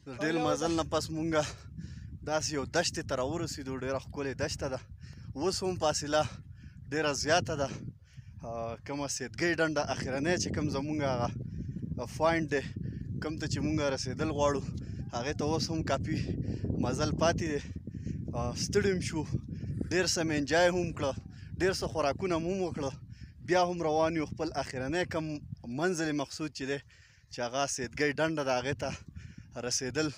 د ډېر مزل نه پس مونږه داسې یو دښتې ته راورسېدو. ډېره ښکلې دښته ده. اوس هم فاصله ډېره زیاته ده. کومه سیدګۍ ډنډه اخرنی چې کوم زمونږ هغه پوینټ دی، کوم ته چې مونږ رسېدل غواړو، هغې ته اوس هم کافي مزل پاتې دی. ستړي هم شو، ډېر څه مې انجای هم کړه، ډېر څه خوراکونه مو هم وکړه. بیا هم روان یو خپل اخرنی کوم منزل مقصود چې دی چې هغه سیدګۍ ډنډه ده، هغې ته رسېدل.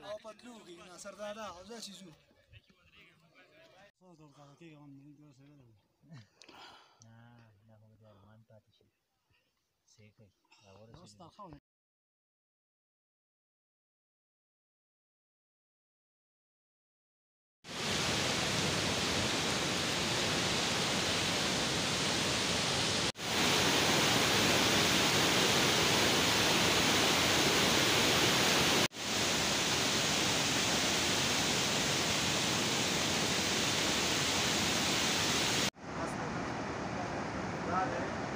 او پتلو کې سردادا او ځا شي زو Dale.